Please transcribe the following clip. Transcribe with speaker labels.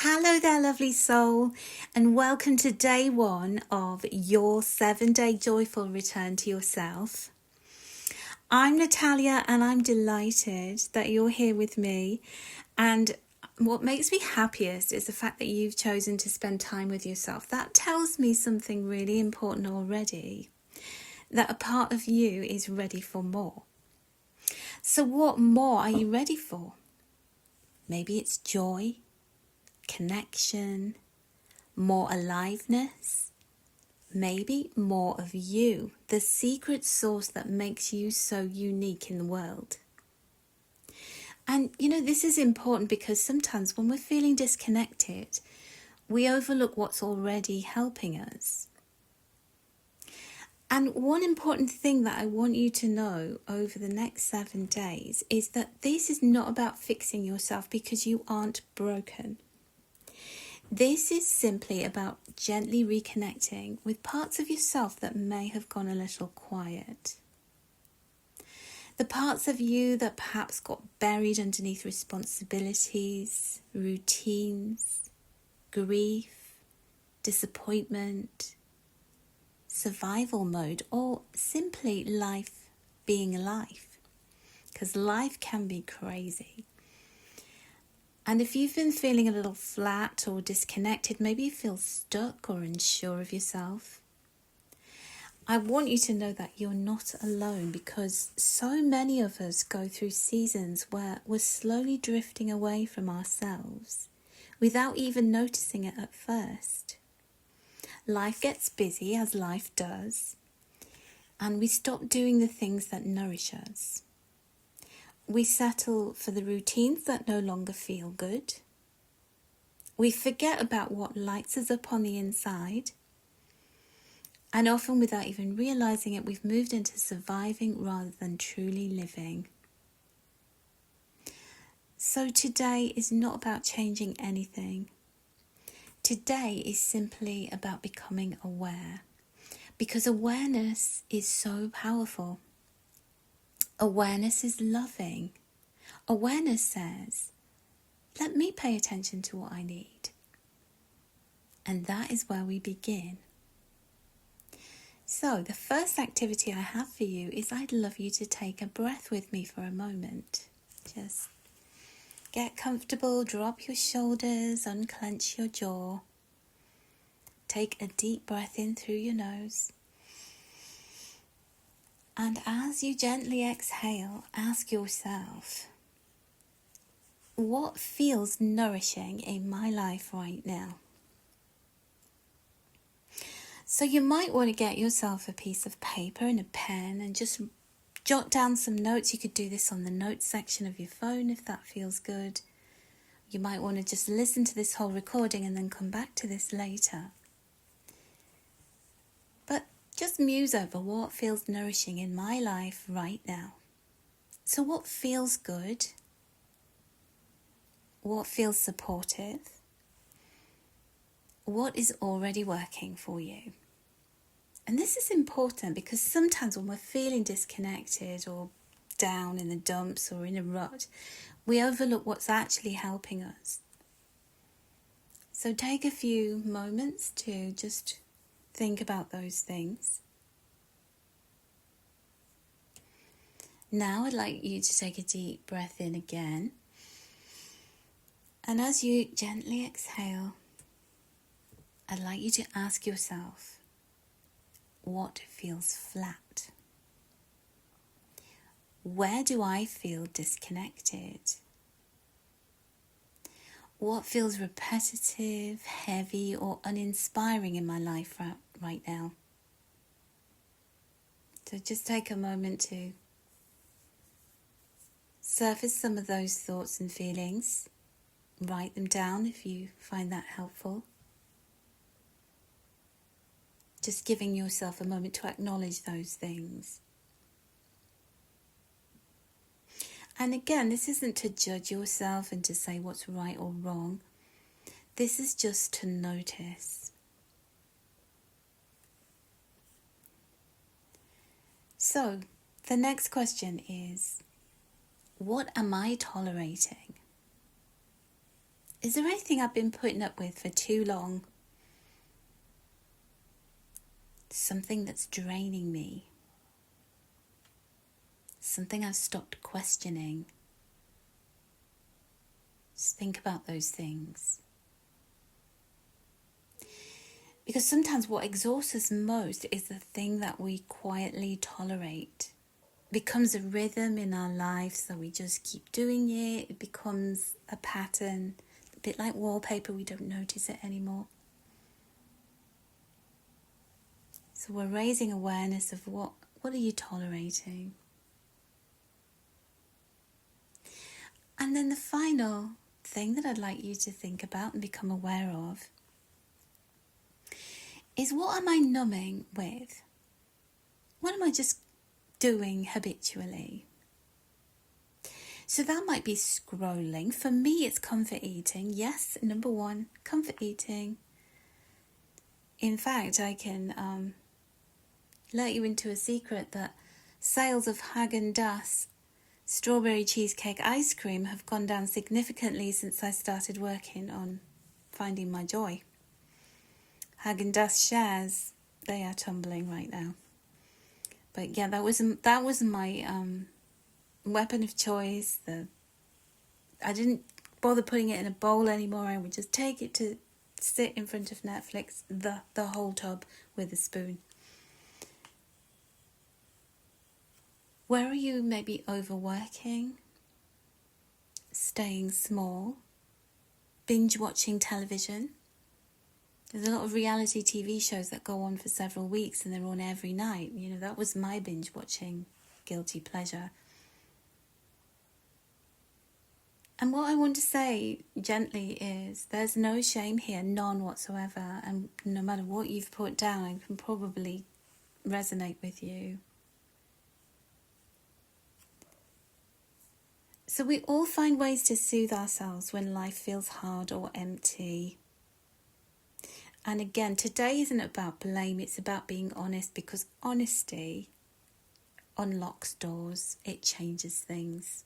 Speaker 1: Hello there, lovely soul, and welcome to day one of your 7-day joyful return to yourself. I'm Natalia, and I'm delighted that you're here with me. And what makes me happiest is the fact that you've chosen to spend time with yourself. That tells me something really important already, that a part of you is ready for more. So what more are you ready for? Maybe it's joy, connection, more aliveness, maybe more of you, the secret sauce that makes you so unique in the world. And this is important because sometimes when we're feeling disconnected, we overlook what's already helping us. And one important thing that I want you to know over the next 7 days is that this is not about fixing yourself because you aren't broken. This is simply about gently reconnecting with parts of yourself that may have gone a little quiet. The parts of you that perhaps got buried underneath responsibilities, routines, grief, disappointment, survival mode, or simply life being life. Because life can be crazy. And if you've been feeling a little flat or disconnected, maybe you feel stuck or unsure of yourself, I want you to know that you're not alone, because so many of us go through seasons where we're slowly drifting away from ourselves without even noticing it at first. Life gets busy, as life does, and we stop doing the things that nourish us. We settle for the routines that no longer feel good. We forget about what lights us up on the inside. And often, without even realizing it, we've moved into surviving rather than truly living. So today is not about changing anything. Today is simply about becoming aware. Because awareness is so powerful. Awareness is loving. Awareness says, let me pay attention to what I need. And that is where we begin. So the first activity I have for you is I'd love you to take a breath with me for a moment. Just get comfortable, drop your shoulders, unclench your jaw. Take a deep breath in through your nose. And as you gently exhale, ask yourself, what feels nourishing in my life right now? So you might want to get yourself a piece of paper and a pen and just jot down some notes. You could do this on the notes section of your phone if that feels good. You might want to just listen to this whole recording and then come back to this later. But just muse over what feels nourishing in my life right now. So what feels good? What feels supportive? What is already working for you? And this is important because sometimes when we're feeling disconnected or down in the dumps or in a rut, we overlook what's actually helping us. So take a few moments to just think about those things. Now I'd like you to take a deep breath in again. And as you gently exhale, I'd like you to ask yourself, what feels flat? Where do I feel disconnected? What feels repetitive, heavy, or uninspiring in my life right now? So just take a moment to surface some of those thoughts and feelings. Write them down if you find that helpful. Just giving yourself a moment to acknowledge those things. And again, this isn't to judge yourself and to say what's right or wrong. This is just to notice. So, the next question is, what am I tolerating? Is there anything I've been putting up with for too long? Something that's draining me? Something I've stopped questioning? Just think about those things. Because sometimes what exhausts us most is the thing that we quietly tolerate. It becomes a rhythm in our life, so we just keep doing it. It becomes a pattern, a bit like wallpaper, we don't notice it anymore. So we're raising awareness of what are you tolerating? And then the final thing that I'd like you to think about and become aware of is, what am I numbing with? What am I just doing habitually? So that might be scrolling. For me, it's comfort eating. Yes, number one, comfort eating. In fact, I can let you into a secret that sales of Häagen-Dazs strawberry cheesecake ice cream have gone down significantly since I started working on finding my joy. Häagen-Dazs shares, they are tumbling right now. But yeah, that was my weapon of choice. I didn't bother putting it in a bowl anymore. I would just take it to sit in front of Netflix, the whole tub with a spoon. Where are you maybe overworking, staying small, binge watching television? There's a lot of reality TV shows that go on for several weeks and they're on every night. You know, that was my binge watching guilty pleasure. And what I want to say gently is there's no shame here, none whatsoever. And no matter what you've put down, I can probably resonate with you. So we all find ways to soothe ourselves when life feels hard or empty. And again, today isn't about blame, it's about being honest, because honesty unlocks doors, it changes things.